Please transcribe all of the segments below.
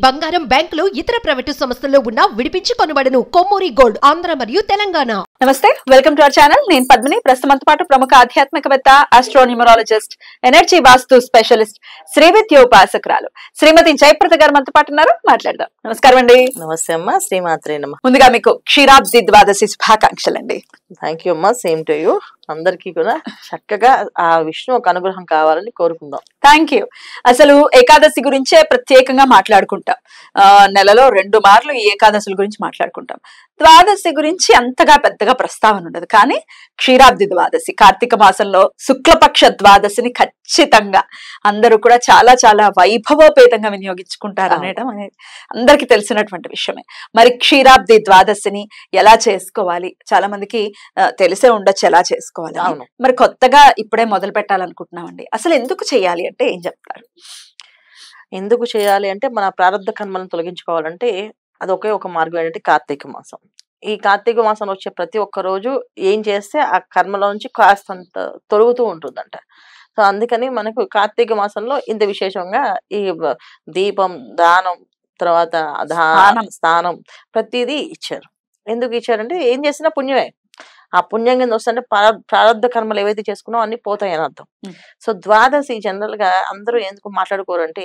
బంగారం బ్యాంకులు ఇతర ప్రైవేటు సంస్థల్లో ఉన్న విడిపించి కొనబడును. కొమ్మూరి గోల్డ్ ఆంధ్ర మరియు తెలంగాణ. నమస్తే, వెల్కమ్ టు అవర్ ఛానల్. నేను పద్మిని. ప్రస్తుతంతో పాటు ప్రముఖ ఆధ్యాత్మికవేత్త, ఆస్ట్రోన్యూమరాలజిస్ట్, ఎనర్జీ వాస్తు స్పెషలిస్ట్, శ్రీవిద్యోపాసకురాలు శ్రీమతి జయప్రద గారు మనతో పాటు ఉన్నారు. మాట్లాడదాం. నమస్కారం అండి. నమస్తే అమ్మా. శ్రీమాత్రే నమః. ముందుగా మీకు క్షీరాబ్ది ద్వాదశి శుభాకాంక్షలు అండి. థ్యాంక్ యూ అమ్మా. Same to you. అందరికీ కూడా చక్కగా ఆ విష్ణు ఒక అనుగ్రహం కావాలని కోరుకుందాం. Thank you. అసలు ఏకాదశి గురించే ప్రత్యేకంగా మాట్లాడుకుంటాం. నెలలో 2 మార్లు ఈ ఏకాదశుల గురించి మాట్లాడుకుంటాం. ద్వాదశి గురించి అంతగా పెద్దగా ప్రస్తావన ఉండదు. కానీ క్షీరాబ్ది ద్వాదశి, కార్తీక మాసంలో శుక్లపక్ష ద్వాదశిని ఖచ్చితంగా అందరూ కూడా చాలా చాలా వైభవోపేతంగా వినియోగించుకుంటారు అనడం అనేది అందరికీ తెలిసినటువంటి విషయమే. మరి క్షీరాబ్ది ద్వాదశిని ఎలా చేసుకోవాలి? చాలా మందికి తెలిసే ఉండొచ్చు ఎలా చేసుకోవాలి. మరి కొత్తగా ఇప్పుడే మొదలు పెట్టాలనుకుంటున్నామండి. అసలు ఎందుకు చేయాలి అంటే ఏం చెప్తారు? ఎందుకు చేయాలి అంటే, మన ప్రారంభ కర్మలను తొలగించుకోవాలంటే అది ఒకే ఒక మార్గం ఏంటంటే కార్తీక మాసం. ఈ కార్తీక మాసంలో వచ్చే ప్రతి ఒక్క రోజు ఏం చేస్తే ఆ కర్మలో నుంచి కాస్తంత తొలుగుతూ ఉంటుందంట. సో అందుకని మనకు కార్తీక మాసంలో ఇంత విశేషంగా ఈ దీపం, దానం, తర్వాత స్నానం ప్రతిదీ ఇచ్చారు. ఎందుకు ఇచ్చారంటే ఏం చేసినా పుణ్యమే. ఆ పుణ్యం కింద వస్తుంటే ప్రారంభ కర్మలు ఏవైతే చేసుకున్నావు అన్ని పోతాయి అని అర్థం. సో ద్వాదశి జనరల్ గా అందరూ ఎందుకు మాట్లాడుకోరు అంటే,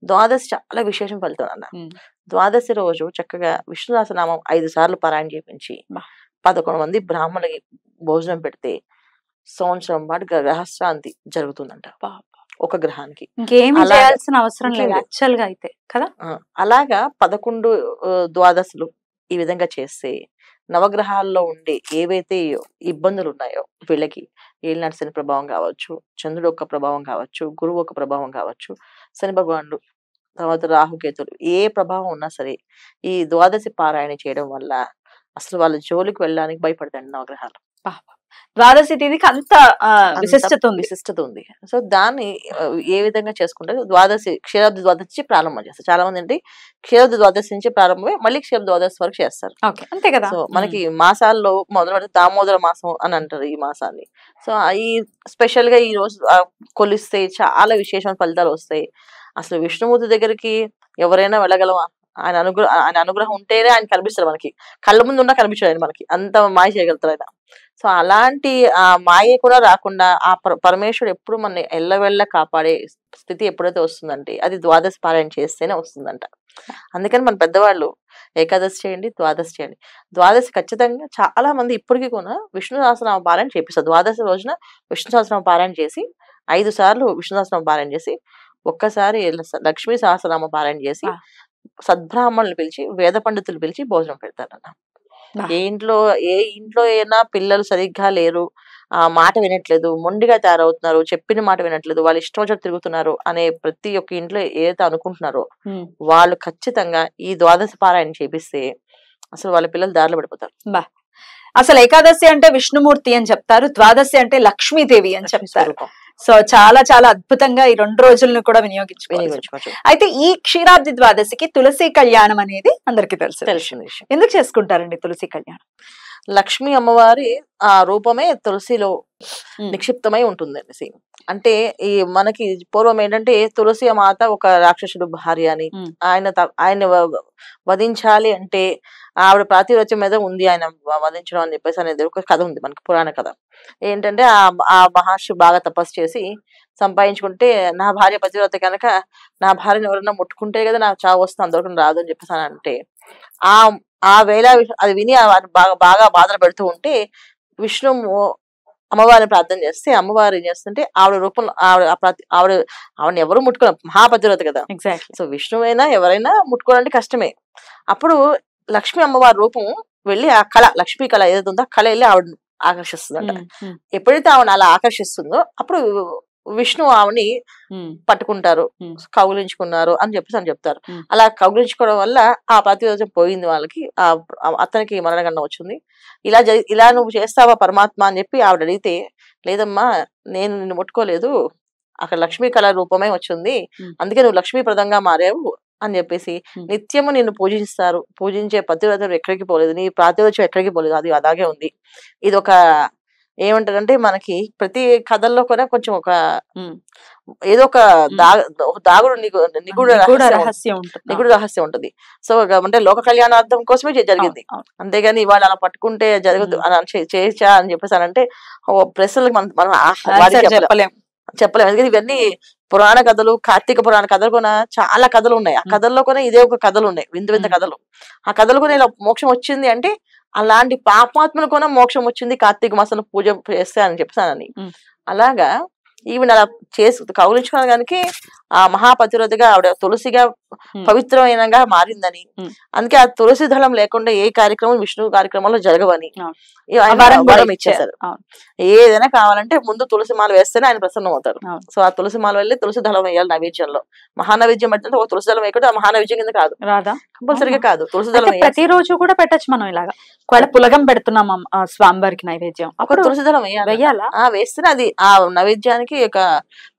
ద్వాదశి చాలా విశేషం ఫలితం అన్న. ద్వాదశి రోజు చక్కగా విష్ణు సహస్రనామం 5 సార్లు పారాయణ చేయించి 11 మంది బ్రాహ్మణులకి భోజనం పెడితే సంవత్సరం పాటు గ్రహశాంతి జరుగుతుందంట ఒక గ్రహానికి. ఇంకేమీ చేయాల్సిన అవసరం లేదు యాక్చువల్ గా అయితే కదా. అలాగా 11 ద్వాదశులు ఈ విధంగా చేస్తే నవగ్రహాల్లో ఉండే ఏవైతే ఇబ్బందులు ఉన్నాయో వీళ్ళకి, ఏలినాటి శని ప్రభావం కావచ్చు, చంద్రుడు యొక్క ప్రభావం కావచ్చు, గురువు యొక్క ప్రభావం కావచ్చు, శని భగవానుడు, తర్వాత రాహుకేతులు, ఏ ప్రభావం ఉన్నా సరే ఈ ద్వాదశి పారాయణ చేయడం వల్ల అసలు వాళ్ళ జోలికి వెళ్ళడానికి భయపడతాయండి నవగ్రహాలు. ద్వాదశి తిథికి అంత విశిష్టత ఉంది. సో దాన్ని ఏ విధంగా చేసుకుంటే క్షీరాబ్ది ద్వాదశి ప్రారంభం చేస్తారు. చాలా మంది అంటే క్షీరాబ్ది ద్వాదశి నుంచి ప్రారంభమే మళ్ళీ క్షీరాబ్ది ద్వాదశి వరకు చేస్తారు. అంతే కదా. సో మనకి మాసాల్లో మొదలు పెడితే దామోదర మాసం అని అంటారు ఈ మాసాన్ని. సో ఈ స్పెషల్ గా ఈ రోజు కొలిస్తే చాలా విశేషమైన ఫలితాలు వస్తాయి. అసలు విష్ణుమూర్తి దగ్గరికి ఎవరైనా వెళ్ళగలమా? ఆయన అనుగ్రహం ఉంటేనే ఆయన కనిపిస్తారు మనకి. కళ్ళ ముందు ఉన్నా కనిపించాడు ఆయన మనకి, అంత మాయ చేయగలుగుతారు ఆయన. సో అలాంటి ఆ మాయ కూడా రాకుండా ఆ పరమేశ్వరుడు ఎప్పుడు మన ఎల్లవెళ్ళ కాపాడే స్థితి ఎప్పుడైతే వస్తుందంటే అది ద్వాదశి పారాయణ చేస్తేనే వస్తుందంట. అందుకని మన పెద్దవాళ్ళు ఏకాదశి చేయండి, ద్వాదశి చేయండి. ద్వాదశి ఖచ్చితంగా చాలా మంది ఇప్పటికీ కూడా విష్ణు సహస్రనామ పారాయణ చేపిస్తారు. ద్వాదశి రోజున విష్ణు సహస్రనామ పారాయణ చేసి 5 సార్లు విష్ణు సహస్రనామ పారాయణ చేసి ఒక్కసారి లక్ష్మీ సహస్రనామ పారాయణ చేసి సద్బ్రాహ్మణులు పిలిచి, వేద పండితులు పిలిచి భోజనం పెడతారన్న. ఏ ఇంట్లో అయినా పిల్లలు సరిగ్గా లేరు, ఆ మాట వినట్లేదు, మొండిగా తయారవుతున్నారు, చెప్పిన మాట వినట్లేదు, వాళ్ళు ఇష్టం వచ్చినట్టు తిరుగుతున్నారు అనే ప్రతి ఒక్క ఇంట్లో ఏదైతే అనుకుంటున్నారో వాళ్ళు ఖచ్చితంగా ఈ ద్వాదశి పారాయణ చేపిస్తే అసలు వాళ్ళ పిల్లలు దారిలో పడిపోతారు. అసలు ఏకాదశి అంటే విష్ణుమూర్తి అని చెప్తారు, ద్వాదశి అంటే లక్ష్మీదేవి అని చెప్తారు. సో చాలా చాలా అద్భుతంగా ఈ 2 రోజులను కూడా వినియోగించుకోవచ్చు. అయితే ఈ క్షీరాబ్ది ద్వాదశికి తులసి కళ్యాణం అనేది అందరికీ తెలిసిన విషయం. ఎందుకు చేసుకుంటారండి తులసి కళ్యాణం? లక్ష్మీ అమ్మవారి ఆ రూపమే తులసిలో నిక్షిప్తమై ఉంటుంది అనేసి. అంటే ఈ మనకి పూర్వం ఏంటంటే తులసి మాత ఒక రాక్షసుడు భార్య అని, ఆయన వధించాలి అంటే ఆవిడ ప్రాతివ్రత్యం మీద ఉంది ఆయన వధించడం అని చెప్పేసి అనేది ఒక కథ ఉంది మనకి, పురాణ కథ. ఏంటంటే ఆ మహర్షి బాగా తపస్సు చేసి సంపాదించుకుంటే, నా భార్య పతివ్రత కనుక నా భార్యను ఎవరైనా ముట్టుకుంటే కదా నాకు చావు వస్తుంది, అందరికీ రాదు అని చెప్పేసి అని అంటే ఆ వేళ అది విని బాగా బాధలు పెడుతూ ఉంటే విష్ణు అమ్మవారిని ప్రార్థన చేస్తే అమ్మవారు ఏం చేస్తుంటే ఆవిడ రూపంలో ఆవిడని ఎవరు ముట్టుకోవాలి, మహాపతివ్రత కదా. సో విష్ణువైనా ఎవరైనా ముట్టుకోవాలంటే కష్టమే. అప్పుడు లక్ష్మీ అమ్మవారి రూపం వెళ్ళి ఆ కళ, లక్ష్మీ కళ ఏదైతే ఉందో ఆ కళ వెళ్ళి ఆవిడ ఆకర్షిస్తుందంట. ఎప్పుడైతే ఆవిడ అలా ఆకర్షిస్తుందో అప్పుడు విష్ణు ఆవిని పట్టుకుంటారు, కౌగిలించుకున్నారు అని చెప్తారు. అలా కౌగిలించుకోవడం వల్ల ఆ ప్రతిరోజు పోయింది వాళ్ళకి, అతనికి మరణగండం వచ్చింది. ఇలా నువ్వు చేస్తావా పరమాత్మ అని చెప్పి ఆవిడ అడిగితే, లేదమ్మా నేను నిన్ను ముట్టుకోలేదు, అక్కడ లక్ష్మీ కళ రూపమే వచ్చింది, అందుకే నువ్వు లక్ష్మీప్రదంగా మారావు అని చెప్పేసి నిత్యము నిన్ను పూజించే పతివ్రతలు ఎక్కడికి పోలేదు, నీ ప్రాతిరోజు ఎక్కడికి పోలేదు, అది అలాగే ఉంది. ఇది ఒక ఏమంటారంటే మనకి ప్రతి కథల్లో కూడా కొంచెం ఒక ఏదో ఒక దాగుడు నిగూఢ రహస్యం ఉంటుంది. నిగూఢ రహస్యం ఉంటుంది. సో అంటే లోక కళ్యాణార్థం కోసమే జరిగింది. అంతేగాని ఇవాళ అలా పట్టుకుంటే జరగదు అని చేయొచ్చా అని చెప్పేసానంటే ప్రశ్నలకు మనం చెప్పలేము. ఎందుకంటే ఇవన్నీ పురాణ కథలు, కార్తీక పురాణ కథలు కూడా చాలా కథలు ఉన్నాయి. ఆ కథల్లో కూడా ఇదే ఒక కథలు ఉన్నాయి, వింత కథలు. ఆ కథలు కూడా ఇలా మోక్షం వచ్చింది అంటే అలాంటి పాపాత్మలు కూడా మోక్షం వచ్చింది కార్తీక మాసంలో పూజ చేస్తే అని చెప్పానని. అలాగా ఈవిడ అలా కౌలించుకోవడానికి ఆ మహాపతివ్రతగా ఆవిడ తులసిగా పవిత్రమైనగా మారిందని, అందుకే ఆ తులసి దళం లేకుండా ఏ కార్యక్రమం విష్ణు కార్యక్రమంలో జరగవని వరం ఇచ్చేసారు. ఏదైనా కావాలంటే ముందు తులసి మాల వేస్తేనే ఆయన ప్రసన్నం అవుతారు. సో ఆ తులసి మాల వెళ్ళి తులసి దళం వేయాలి నైవేద్యంలో. మహానైవేద్యం పెడితే ఒక తులసి దళం వేయకుండా ఆ మహానైవేద్యం కింద కాదు, రాదా కంపల్సరిగా కాదు. తులసి దళం ప్రతిరోజు కూడా పెట్టచ్చు మనం. ఇలాగా ఒకవేళ పులగం పెడుతున్నాం స్వామివారికి నైవేద్యం, ఒక తులసి దళం వేయాలా, వేస్తేనే అది ఆ నైవేద్యానికి ఒక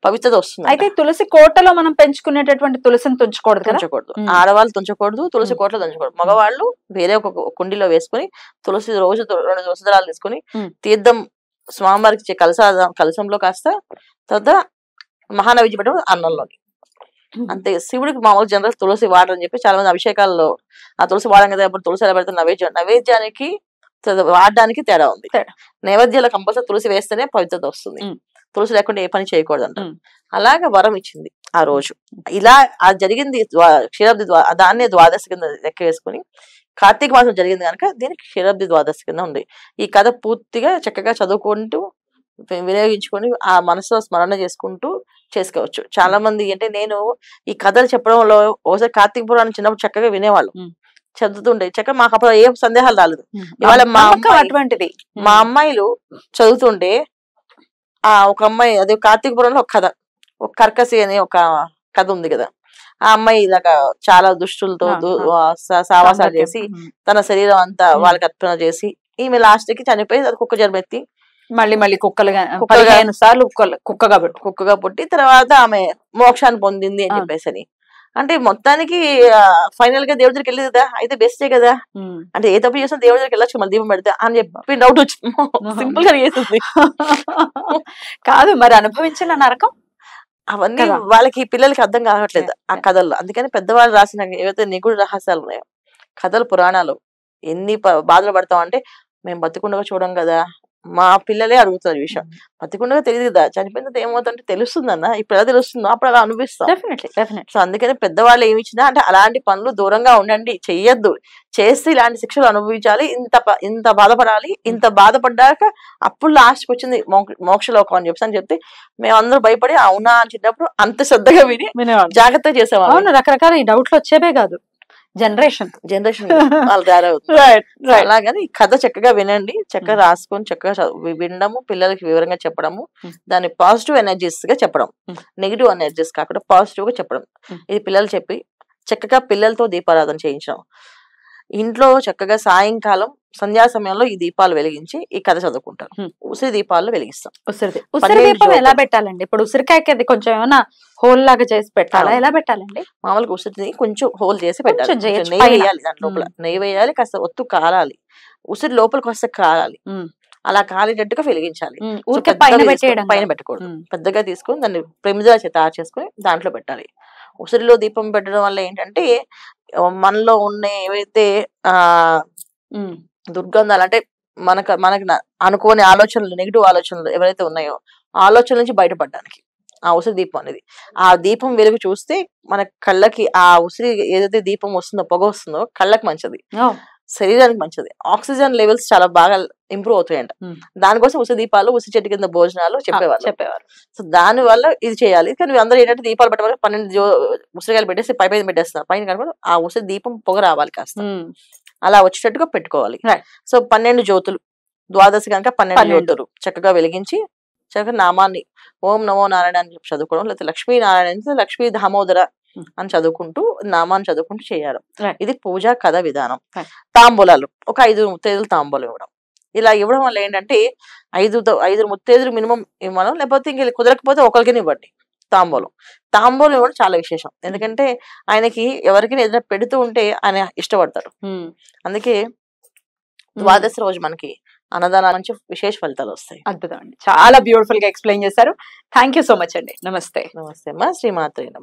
పవిత్రత వస్తుంది. అయితే తులసి కోటలో మనం పెంచుకునేటటువంటి తులసిని తుంచకూడదు. ఆడవాళ్ళు తుంచకూడదు, తులసి కోటలో తుంచకూడదు. మగవాళ్ళు వేరే ఒక కుండీలో వేసుకుని తులసి రోజు 2 తులసి దళాలు తీసుకుని తీర్థం స్వామివారికి కలసంలో కాస్త తర్వాత మహానైవేద్యం పెట్టడం అన్నంలోని అంతే. శివుడికి మామూలు జనరల్ తులసి వాడని చెప్పి చాలా మంది అభిషేకాల్లో ఆ తులసి వాడడం కదా, తులసి ఎలా పెడతారు నైవేద్యానికి వాడడానికి తేడా ఉంది. నైవేద్యాలు కంపల్సరీ తులసి వేస్తేనే పవిత్రత వస్తుంది, తులసి లేకుండా ఏ పని చేయకూడదు అంట. అలాగే వరం ఇచ్చింది ఆ రోజు. ఇలా అది జరిగింది క్షీరాబ్ది దాన్నే ద్వాదశి కింద లెక్క వేసుకుని కార్తీక మాసం జరిగింది కనుక దీనికి క్షీరాబ్ది ద్వాదశి కింద ఉంది. ఈ కథ పూర్తిగా చక్కగా చదువుకుంటూ వినియోగించుకొని ఆ మనసులో స్మరణ చేసుకుంటూ చేసుకోవచ్చు. చాలా మంది అంటే నేను ఈ కథలు చెప్పడంలో ఒకసారి కార్తీక పురాణం చిన్నప్పుడు చక్కగా వినేవాళ్ళు, చదువుతుండే చక్కగా మాకు అప్పుడు ఏం సందేహాలు రాలేదు. ఇవాళ మా అమ్మాయిలు చదువుతుండే ఒక అమ్మాయి అదే కార్తీక పురాణంలో ఒక కథ, ఒక కర్కసి అనే ఒక కథ ఉంది కదా. ఆ అమ్మాయి ఇలాగా చాలా దుష్టులతో సావాసాలు చేసి తన శరీరం అంతా వాళ్ళకి అర్పణ చేసి ఈమె లాస్ట్ కి చనిపోయి అది కుక్క జన్మెత్తి మళ్ళీ కుక్కలుగా కుక్కగా పుట్టి తర్వాత ఆమె మోక్షాన్ని పొందింది అని చెప్పేసి. అంటే మొత్తానికి ఫైనల్ గా దేవుడి దగ్గరికి వెళ్ళేది కదా, అయితే బెస్టే కదా. అంటే ఏ తప్పు చేసినా దేవుడి దగ్గరికి వెళ్ళొచ్చు, మళ్ళీ దీపం పెడితే అని చెప్పి డౌట్ వచ్చింది. సింపుల్ గా చేస్తుంది కాదు మరి అనుభవించిన నరకం అవన్నీ వాళ్ళకి పిల్లలకి అర్థం కావట్లేదు ఆ కథల్లో. అందుకని పెద్దవాళ్ళు రాసిన ఏవైతే నిగూఢ రహస్యాలు ఉన్నాయో కథలు పురాణాలు ఎన్ని బాధలు పడతాం అంటే మేము బతికుండగా చూడం కదా. మా పిల్లలే అడుగుతారు ఈ విషయం, బతికుండగా తెలియదు కదా, చనిపోయిన ఏమవుతుందంటే తెలుస్తుందన్న, ఇప్పుడు ఎలా తెలుస్తుందో అప్పుడు అలా అనిపిస్తాం. సో అందుకని పెద్దవాళ్ళు ఏమి ఇచ్చినా అంటే అలాంటి పనులు దూరంగా ఉండండి, చెయ్యొద్దు, చేస్తే ఇలాంటి శిక్షలు అనుభవించాలి, ఇంత బాధపడాలి, ఇంత బాధపడ్డాక అప్పుడు లాస్ట్కి వచ్చింది మోక్షలోకం అని చెప్పి చెప్తే మేమందరూ భయపడి అవునా అని చెప్పినప్పుడు అంత శ్రద్ధగా విని జాగ్రత్తగా చేసేవాళ్ళు. రకరకాల ఈ డౌట్లు వచ్చేవే కాదు, జనరేషన్ వాళ్ళు అలాగని ఈ కథ చక్కగా వినండి, చక్కగా రాసుకొని చక్కగా వినడము, పిల్లలకి వివరంగా చెప్పడము, దాన్ని పాజిటివ్ ఎనర్జీస్ గా చెప్పడం, నెగిటివ్ ఎనర్జీస్ కాకుండా పాజిటివ్ గా చెప్పడం. ఇది పిల్లలు చెప్పి చక్కగా పిల్లలతో దీపారాధన చేయించడం. ఇంట్లో చక్కగా సాయంకాలం సంధ్యా సమయంలో ఈ దీపాలు వెలిగించి ఈ కథ చదువుకుంటారు. ఉసిరి దీపాలు వెలిగిస్తాం. ఉసిరి దీపం ఎలా పెట్టాలండి? ఇప్పుడు ఉసిరికాయకి అది కొంచెం ఏమైనా హోల్ లాగా చేసి పెట్టాలా? ఎలా పెట్టాలండి? మామూలుగా ఉసిరిని కొంచెం హోల్ చేసి పెట్టాలి, నెయ్యి వేయాలి, దాని లోపల నెయ్యి వేయాలి, కాస్త ఒత్తు కాలాలి, ఉసిరి లోపలికి వస్తే కాలాలి, అలా కాలేటట్టుగా వెలిగించాలి. పైన పెట్టకూడదు, పెద్దగా తీసుకొని దాన్ని ప్రమిద తయారు చేసుకుని దాంట్లో పెట్టాలి. ఉసిరిలో దీపం పెట్టడం వల్ల ఏంటంటే మనలో ఉన్న ఏవైతే దుర్గంధాలు అంటే మనకి అనుకోని ఆలోచనలు, నెగిటివ్ ఆలోచనలు ఎవరైతే ఉన్నాయో ఆలోచనల నుంచి బయటపడడానికి ఆ ఉసిరి దీపం అనేది, ఆ దీపం వెలుగు చూస్తే మన కళ్ళకి ఆ ఉసిరి ఏదైతే దీపం వస్తుందో పొగ వస్తుందో కళ్ళకి మంచిది, శరీరానికి మంచిది, ఆక్సిజన్ లెవెల్స్ చాలా బాగా ఇంప్రూవ్ అవుతాయంట. దానికోసం ఉసిరి దీపాలు, ఉసిరి చెట్టు కింద భోజనాలు చెప్పేవారు. సో దాని వల్ల ఇది చేయాలి. కానీ అందరూ ఏంటంటే దీపాలు పెట్టవాలి, 12 ఉసిరికాయలు పెట్టేసి పైన పెట్టేస్తున్నారు, పైన కనుక ఆ ఉసిరి దీపం పొగ రావాలి కాస్త, అలా వచ్చేటట్టుగా పెట్టుకోవాలి. సో 12 జ్యోతులు, ద్వాదశి కనుక 12 జ్యోతులు చక్కగా వెలిగించి చక్కగా నామాన్ని ఓం నమో నారాయణ అని చెప్పి చదువుకోవడం, లేకపోతే లక్ష్మీ లక్ష్మీ దామోదర అని చదువుకుంటూ నామాన్ని చదువుకుంటూ చేయాలి. ఇది పూజా కథ విధానం. తాంబూలాలు ఒక 5 ముత్తైదులు తాంబూలం ఇవ్వడం. ఇలా ఇవ్వడం వల్ల ఏంటంటే 5 ముత్తైదులు మినిమం ఇవ్వడం, లేకపోతే ఇంక కుదరకపోతే ఒకరికైనా ఇవ్వండి తాంబూలం. తాంబూలం ఇవ్వడం చాలా విశేషం, ఎందుకంటే ఆయనకి ఎవరికైనా ఏదైనా పెడుతూ ఉంటే ఆయన ఇష్టపడతారు. అందుకే ద్వాదశి రోజు మనకి అన్నదానాల నుంచి విశేష ఫలితాలు వస్తాయి. అద్భుతం అండి, చాలా బ్యూటిఫుల్ గా ఎక్స్ప్లెయిన్ చేశారు. థ్యాంక్ యూ సో మచ్ అండి. నమస్తే. నమస్తే అమ్మా. శ్రీమాత్రే నమః.